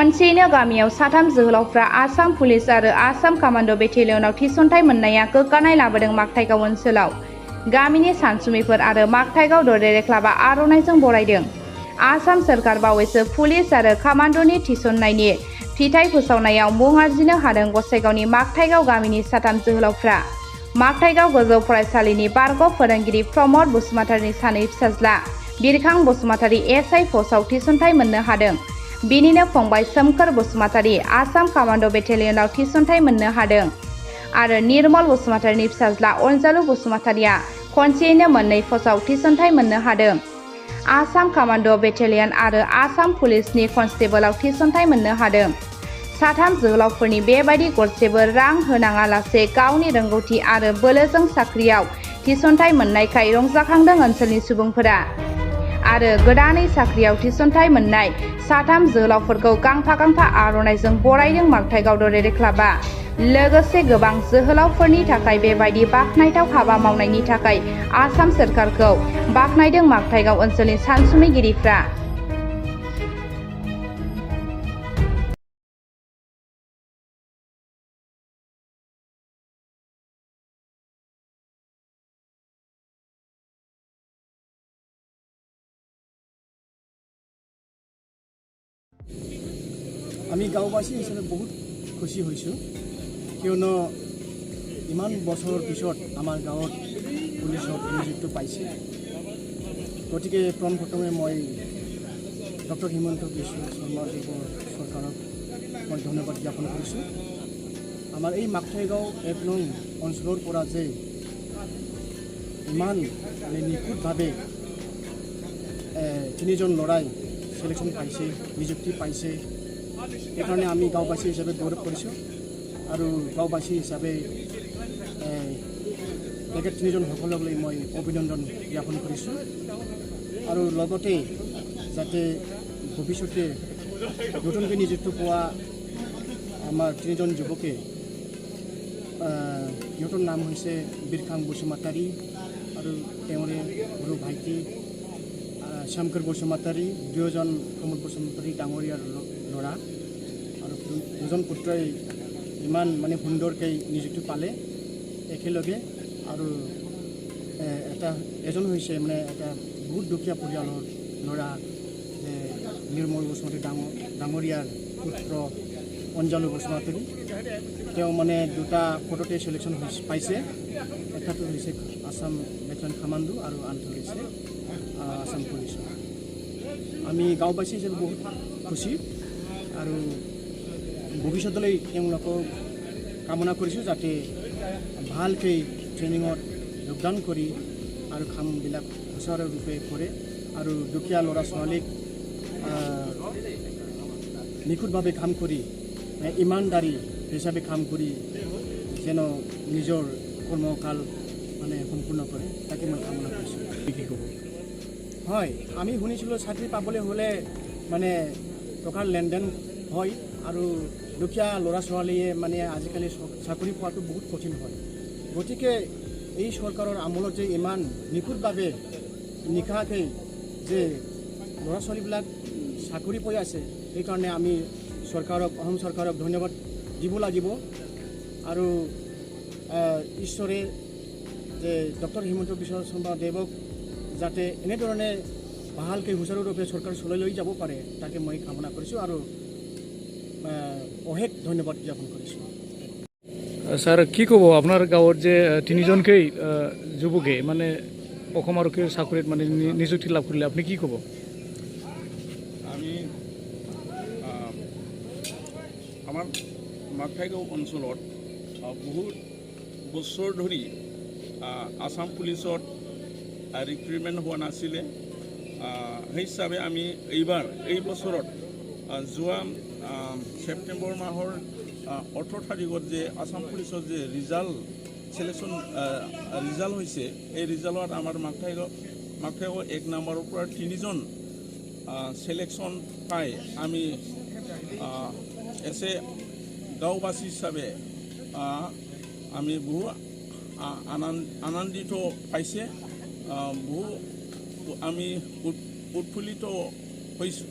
खनसेयैनो गामियाव साथाम जोहोलावफ्रा आसाम पुलिस आरो आसाम कमान्ड' बेटेलियनाव थिसनथाइ मोननाया गोग्गानाय लाबोदों। मागथाइगाव ओनसोलाव गामिनि सानसुमैफोर आरो मागथाइगाव दरेरे क्लाबा आर'नाइजों बरायदों। आसाम सोरखार बावैसो पुलिस आरो कमान्ड'नि थिसननायनि फिथाइ फोसावनायाव मुं आर्जिनो हादों। गसाइगावनि मागथाइगाव गामिनि साथाम जोहोलावफ्रा मागथाइगाव गोजौ फरायसालिनि बारग' फोरोंगिरि प्रमद बसुमतारिनि सानै फिसाज्ला बिरखां बसुमतारि एसआइ पस्टआव थिसनथाइ मोननो हादों। बिनिनो फंबाय सोमखोर बसुमतारि आसाम कमान्ड' बेटेलियनाव थिसनथाइ मोननो हादों आरो निर्मल बसुमतारिनि फिसाज्ला अनजालु बसुमतारिया खनसेयैनो मोननै पस्टआव थिसनथाइ मोननो हादों। आसाम कमान्ड' बेटेलियन आरो आसाम पुलिसनि कनस्टेबलाव थिसनथाइ मोननो हादों। साथाम जोहोलावफोरनि बेबायदि गरसेबो रां होनाङालासे गावनि रोंगौथि आरो बोलोजों साख्रियाव थिसनथाइ मोननायखाय रंजाखांदों ओनसोलनि सुबुंफोरा आरो गोदानै साख्रियाव थिसनथाइ मोननाय साथाम जोहोलावफोरखौ गांफा गांफा आर'नाइजों बरायदों मागथाइगाव दरेरे क्लाबा। लोगोसे गोबां जोहोलावफोरनि थाखाय बेबायदि बाखनायथाव हाबा मावनायनि थाखाय आसाम सोरखारखौ बाखनायदों मागथाइगाव ओनसोलनि सानसुमैगिरिफ्रा। আমি গাঁওবাসী হিচাপে বহুত খুশি হৈছোঁ, কিয়নো ইমান বছৰৰ পিছত আমাৰ গাঁৱত পুলিচত নিযুক্তি পাইছে। গতিকে পোনপ্ৰথমে মই ডক্টৰ হিমন্ত বিশ্ব শৰ্মাদেৱৰ চৰকাৰক মই ধন্যবাদ জ্ঞাপন কৰিছোঁ। আমাৰ এই মাগথৈগাঁও ১ নং অঞ্চলৰ পৰা যে ইমান নিখুঁতভাৱে ৩জন ল'ৰাই সিলেকশ্যন পাইছে, নিযুক্তি পাইছে, সেইকাৰণে আমি গাঁওবাসী হিচাপে গৌৰৱ কৰিছোঁ আৰু গাঁওবাসী হিচাপে তেখেত ৩জন সকললৈ মই অভিনন্দন জ্ঞাপন কৰিছোঁ আৰু লগতে যাতে ভৱিষ্যতে নতুনকৈ নিযুক্তি পোৱা আমাৰ ৩জন যুৱকে, সিহঁতৰ নাম হৈছে বিৰখাং বসুমতাৰী আৰু তেওঁৰে সৰু ভাইটি শংকৰ বসুমতাৰী, 2জন প্ৰমোদ বসুমতাৰী ডাঙৰীয়াৰ ল'ৰা আৰু 2জন পুত্ৰই ইমান সুন্দৰকৈ নিযুক্তি পালে একেলগে। আৰু এজন হৈছে এটা বহুত দুখীয়া পৰিয়ালৰ ল'ৰা, নিৰ্মল বসুমতাৰী ডাঙৰীয়াৰ পুত্ৰ অঞ্জালু বসুমতাৰী। তেওঁ দুটা পদতে চিলেকশ্যন পাইছে, এটাটো হৈছে আসাম বেটেলিয়ন কমাণ্ড আৰু আনটো হৈছে আসাম পুলিচ। আমি গাঁওবাসী হিচাপে বহুত খুশি আৰু ভৱিষ্যতলৈ তেওঁলোকক কামনা কৰিছোঁ যাতে ভালকৈ ট্ৰেইনিঙত যোগদান কৰি আৰু কামবিলাক সুচাৰুৰূপে কৰে আৰু দুখীয়া ল'ৰা ছোৱালীক নিখুঁতভাৱে কাম কৰি ইমানদাৰী হিচাপে কাম কৰি যেন নিজৰ কৰ্মকাল সম্পূৰ্ণ কৰে, তাকে মই কামনা কৰিছোঁ। কি ক'ব? হয়, আমি শুনিছিলোঁ চাকৰি পাবলৈ হ'লে টকাৰ লেনদেন হয় আৰু দুখীয়া ল'ৰা ছোৱালীয়ে আজিকালি চাকৰি পোৱাটো বহুত কঠিন হয়। গতিকে এই চৰকাৰৰ আমোলত যে ইমান নিখুঁতভাৱে নিশাকৈ যে ল'ৰা ছোৱালীবিলাক চাকৰি পাই আছে, সেইকাৰণে আমি অসম চৰকাৰক ধন্যবাদ দিব লাগিব আৰু ঈশ্বৰে যে ডক্টৰ হিমন্ত বিশ্ব শৰ্মাদেৱক যাতে এনেধৰণে ভালকৈ সুচাৰুৰূপে চৰকাৰ চলাই লৈ যাব পাৰে, তাকে মই কামনা কৰিছোঁ আৰু অশেষ ধন্যবাদ জ্ঞাপন কৰিছোঁ। স্যাৰ, কি ক'ব আপোনাৰ গাঁৱত যে 3জনকেই যুৱকে অসম আৰক্ষীৰ চাকৰিত নিযুক্তি লাভ কৰিলে, আপুনি কি ক'ব? আমি আমাৰ মাগথৈগাঁও অঞ্চলত বহুত বছৰ ধৰি আসাম পুলিচত ৰিক্ৰুইটমেণ্ট হোৱা নাছিলে। সেই হিচাপে আমি এই বছৰত যোৱা ছেপ্টেম্বৰ মাহৰ 18 তাৰিখত যে আসাম পুলিচৰ যে ৰিজাল্ট হৈছে, এই ৰিজাল্টত আমাৰ মাগথৈগাঁও 1 নম্বৰৰ পৰা 3জন চিলেকশ্যন পাই আমি এছে গাঁওবাসী হিচাপে আমি বহু আনন্দিত পাইছে, বহু আমি উৎফুল্লিত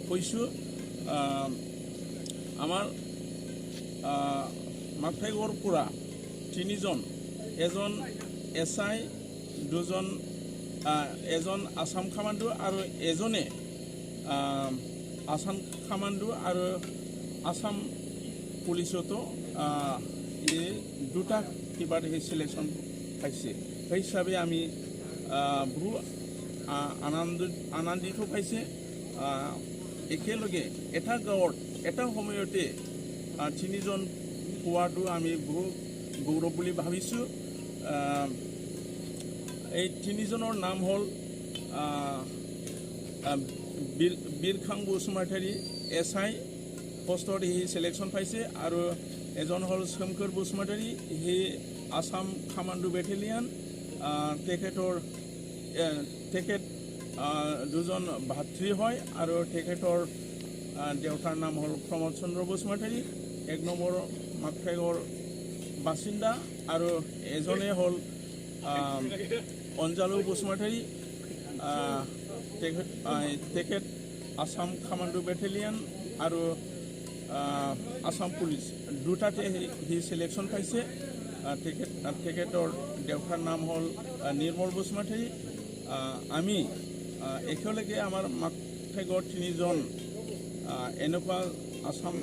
হৈছোঁ। আমাৰ মাকঠাইগড়ৰ পৰা 3জন, এজন SI, 2জন এজন আসাম কামাণ্ডো আৰু এজনে আসাম কামাণ্ডো আৰু আসাম পুলিচতো এই দুটা কিবা সেই সিলেকশন পাইছে। সেই হিচাপে আমি বহু আনন্দিত পাইছে। একেলগে এটা গাঁৱত এটা সময়তে 3জন পোৱাটো আমি বহু গৌৰৱ বুলি ভাবিছোঁ। এই 3জনৰ নাম হ'ল বীৰখাং বসুমতাৰী SI পোষ্টত সি সিলেকশন পাইছে, আৰু এজন হ'ল শংকৰ বসুমতাৰী, সি আসাম কামাণ্ডো বেটেলিয়ান। তেখেত 2জন ভাতৃ হয়, আৰু তেখেতৰ দেউতাৰ নাম হ'ল প্ৰমোদ চন্দ্ৰ বসুমতাৰী, 1 নম্বৰ মাকঠাইগড় বাসিন্দা, আৰু এজনে হ'ল অঞ্জালু বসুমতাৰী, তেখেত আসাম কামাণ্ডো বেটেলিয়ান আৰু আসাম পুলিচ দুটাতে সি সিলেকশন পাইছে। তেখেতৰ দেউতাৰ নাম হ'ল নিৰ্মল বসুমতাৰী। আমি একেলগে আমাৰ মাকঠাইগড় 3জন এনেকুৱা আসাম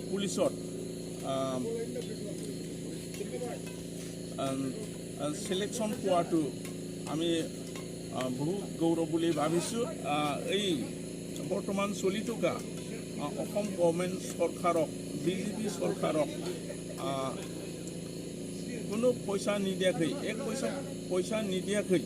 পুলিচত সিলেকশন পোৱাটো আমি বহু গৌৰৱ বুলি ভাবিছোঁ। এই বৰ্তমান চলি থকা অসম গভৰ্ণমেণ্ট চৰকাৰক, BJP চৰকাৰক কোনো পইচা নিদিয়াকৈ, 1 পইচা নিদিয়াকৈ